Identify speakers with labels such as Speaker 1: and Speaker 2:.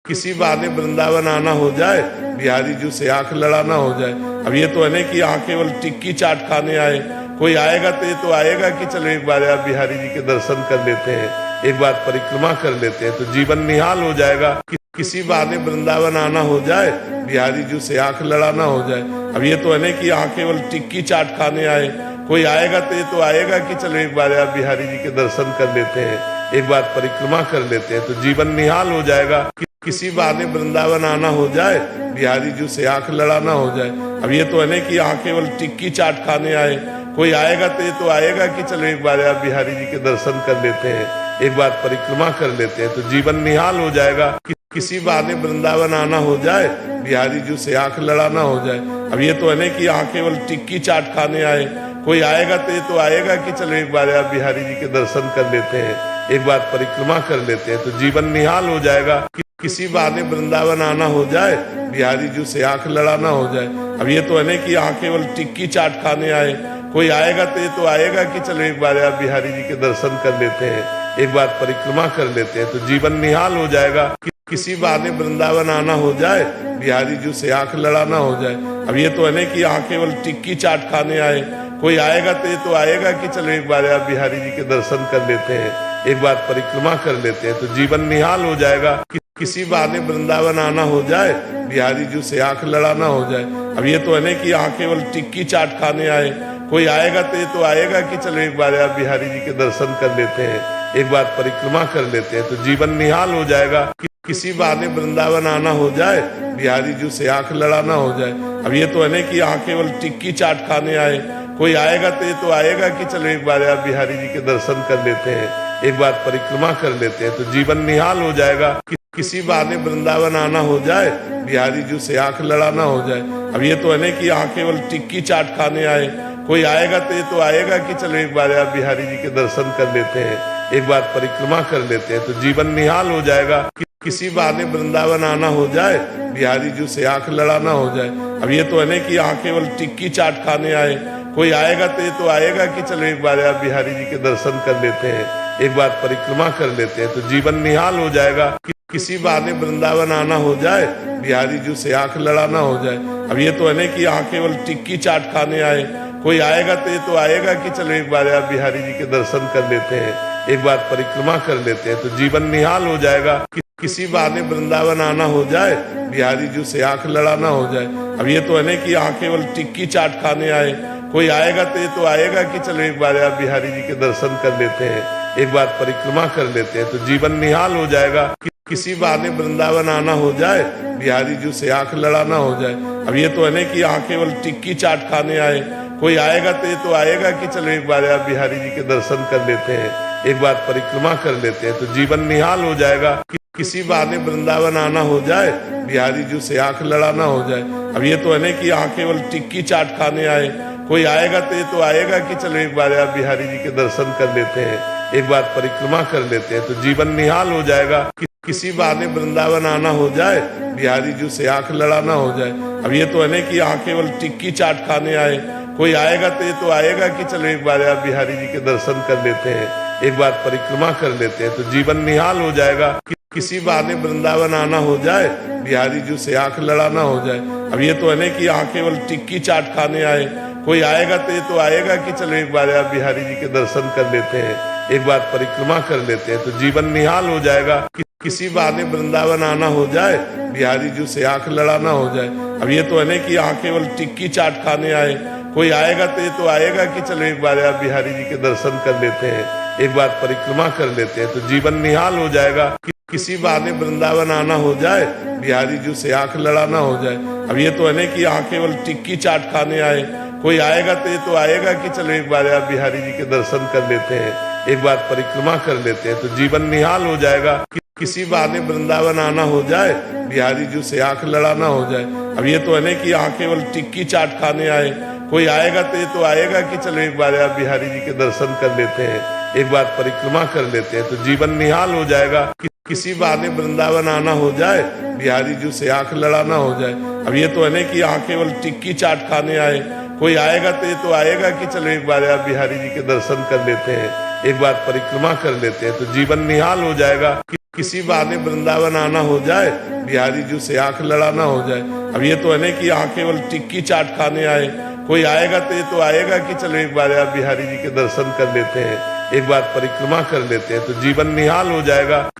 Speaker 1: किसी बहाने वृंदावन आना हो जाए, बिहारी जी से आंख लड़ाना हो जाए। अब ये तो है नहीं कि यहाँ केवल टिक्की चाट खाने आए, कोई आएगा तो ये तो आएगा कि चलो एक बार यार बिहारी जी के दर्शन कर लेते हैं, एक बार परिक्रमा कर लेते हैं, तो जीवन निहाल हो जाएगा। किसी बहाने वृंदावन आना हो जाए, बिहारी जी से आंख लड़ाना हो जाए। अब ये तो है नहीं कि यहाँ केवल टिक्की चाट खाने आए, कोई आएगा तो ये तो आएगा कि चलो एक बार यार बिहारी जी के दर्शन कर लेते हैं, एक बार परिक्रमा कर लेते हैं, तो जीवन निहाल हो जाएगा। किसी बहाने वृंदावन आना हो जाए, बिहारी जी से आंख लड़ाना हो जाए। अब ये तो है नहीं कि यहाँ केवल टिक्की चाट खाने आए, कोई आएगा तो ये तो आएगा कि चलो एक बार यार बिहारी जी के दर्शन कर लेते हैं, एक बार परिक्रमा कर लेते हैं, तो जीवन निहाल हो जाएगा। किसी बहाने वृंदावन आना हो जाए, बिहारी जी से आंख लड़ाना हो जाए। अब ये तो है नहीं कि यहाँ केवल टिक्की चाट खाने आए, कोई आएगा तो ये तो आएगा कि चलो एक बार यार बिहारी जी के दर्शन कर लेते हैं, एक बार परिक्रमा कर लेते हैं, तो जीवन निहाल हो जाएगा। किसी बहाने वृंदावन आना हो जाए, बिहारी जी से आंख लड़ाना हो जाए। अब ये तो है नहीं कि यहाँ केवल टिक्की चाट खाने आए, कोई आएगा तो ये तो आएगा कि चलो एक बार यार बिहारी जी के दर्शन कर लेते हैं, एक बार परिक्रमा कर लेते हैं, तो जीवन निहाल हो जाएगा। किसी बहाने वृंदावन आना हो जाए, बिहारी जी से आंख लड़ाना हो जाए। अब ये तो है नहीं कि यहाँ केवल टिक्की चाट खाने आए, कोई आएगा तो ये तो आएगा कि चलो एक बार यार बिहारी जी के दर्शन कर लेते हैं, एक बार परिक्रमा कर लेते हैं, तो जीवन निहाल हो जाएगा। किसी बहाने वृंदावन आना हो जाए, बिहारी जी से आंख लड़ाना हो जाए। अब ये तो है नहीं कि यहाँ केवल टिक्की चाट खाने आए, कोई आएगा तो ये तो आएगा कि चलो एक बार यार बिहारी जी के दर्शन कर लेते हैं, एक बार परिक्रमा कर लेते हैं, तो जीवन निहाल हो जाएगा। किसी बहाने वृंदावन आना हो जाए, बिहारी जी से आंख लड़ाना हो जाए। अब ये तो है नहीं कि यहाँ केवल टिक्की चाट खाने आए, कोई आएगा तो ये तो आएगा कि चलो एक बार यार बिहारी जी के दर्शन कर लेते हैं, एक बार परिक्रमा कर लेते हैं, तो जीवन निहाल हो जाएगा। किसी बहाने वृंदावन आना हो जाए, बिहारी जी से आंख लड़ाना हो जाए। अब ये तो है नहीं कि यहाँ केवल टिक्की चाट खाने आए, कोई आएगा तो ये तो आएगा कि चलो एक बार यार बिहारी जी के दर्शन कर लेते हैं, एक बार परिक्रमा कर लेते हैं, तो जीवन निहाल हो जाएगा। किसी बहाने वृंदावन आना हो जाए, बिहारी जी से आंख लड़ाना हो जाए। अब ये तो है नहीं कि यहाँ केवल टिक्की चाट खाने आए, कोई आएगा तो ये तो आएगा कि चलो एक बार यार बिहारी जी के दर्शन कर लेते हैं, एक बार परिक्रमा कर लेते हैं, तो जीवन निहाल हो जाएगा। किसी बहाने वृंदावन आना हो जाए, बिहारी जी से आंख लड़ाना हो जाए। अब ये तो है नहीं कि यहाँ केवल टिक्की चाट खाने आए, कोई आएगा तो ये तो आएगा कि चलो एक बार यार बिहारी जी के दर्शन कर लेते हैं, एक बार परिक्रमा कर लेते हैं, तो जीवन निहाल हो जाएगा। किसी बहाने वृंदावन आना हो जाए, बिहारी जी से आंख लड़ाना हो जाए। अब ये तो है नहीं कि यहाँ केवल टिक्की चाट खाने आए, कोई आएगा तो ये तो आएगा कि चलो एक बार यार बिहारी जी के दर्शन कर लेते हैं, एक बार परिक्रमा कर लेते हैं, तो जीवन निहाल हो जाएगा। किसी बहाने वृंदावन आना हो जाए, बिहारी जी से आंख लड़ाना हो जाए। अब ये तो है नहीं कि यहाँ केवल टिक्की चाट खाने आए, कोई आएगा तो ये तो आएगा कि चलो एक बार यार बिहारी जी के दर्शन कर लेते हैं, एक बार परिक्रमा कर लेते हैं, तो जीवन निहाल हो जाएगा। किसी बहाने वृंदावन आना हो जाए, बिहारी जी से आंख लड़ाना हो जाए। अब ये तो है नहीं कि यहाँ केवल टिक्की चाट खाने आए, कोई आएगा तो ये तो आएगा कि चलो एक बार यार बिहारी जी के दर्शन कर लेते हैं, एक बार परिक्रमा कर लेते हैं, तो जीवन निहाल हो जाएगा। किसी बहाने वृंदावन आना हो जाए, बिहारी जी से आंख लड़ाना हो जाए। अब ये तो है नहीं कि यहाँ केवल टिक्की चाट खाने आए, कोई आएगा तो ये तो आएगा कि चलो एक बार यार बिहारी जी के दर्शन कर लेते हैं, एक बार परिक्रमा कर लेते हैं, तो जीवन निहाल हो जाएगा। किसी बहाने वृंदावन आना हो जाए, बिहारी जी से आंख लड़ाना हो जाए। अब ये तो है नहीं कि यहाँ केवल टिक्की चाट खाने आए, कोई आएगा तो ये तो आएगा कि चलो एक बार यार बिहारी जी के दर्शन कर लेते हैं, एक बार परिक्रमा कर लेते हैं, तो जीवन निहाल हो जाएगा। किसी बहाने वृंदावन आना हो जाए, बिहारी जी से आंख लड़ाना हो जाए। अब ये तो है नहीं कि यहाँ केवल टिक्की चाट खाने आए, कोई आएगा तो ये तो आएगा कि चलो एक बार यार बिहारी जी के दर्शन कर लेते हैं, एक बार परिक्रमा कर लेते हैं, तो जीवन निहाल हो जाएगा। किसी बहाने वृंदावन आना हो जाए, बिहारी जी से आंख लड़ाना हो जाए। अब ये तो है नहीं कि यहाँ केवल टिक्की चाट खाने आए, कोई आएगा तो ये तो आएगा कि चलो एक बार यार बिहारी जी के दर्शन कर लेते हैं, एक बार परिक्रमा कर लेते हैं, तो जीवन निहाल हो जाएगा। किसी बहाने वृंदावन आना हो जाए, बिहारी जी से आंख लड़ाना हो जाए। अब ये तो है नहीं कि यहाँ केवल टिक्की चाट खाने आए, कोई आएगा तो ये तो आएगा कि चलो एक बार यार बिहारी जी के दर्शन कर लेते हैं, एक बार परिक्रमा कर लेते हैं, तो जीवन निहाल हो जाएगा। किसी बहाने वृंदावन आना हो जाए, बिहारी जी से आंख लड़ाना हो जाए। अब ये तो है नहीं कि यहाँ केवल टिक्की चाट खाने आए, कोई आएगा तो ये तो आएगा कि चलो एक बार यार बिहारी जी के दर्शन कर लेते हैं, एक बार परिक्रमा कर लेते हैं, तो जीवन निहाल हो जाएगा। किसी बहाने वृंदावन आना हो जाए, बिहारी जी से आंख लड़ाना हो जाए। अब ये तो है नहीं कि यहाँ केवल टिक्की चाट खाने आए, कोई आएगा तो ये तो आएगा कि चलो एक बार यार बिहारी जी के दर्शन कर लेते हैं, एक बार परिक्रमा कर लेते हैं, तो जीवन निहाल हो जाएगा।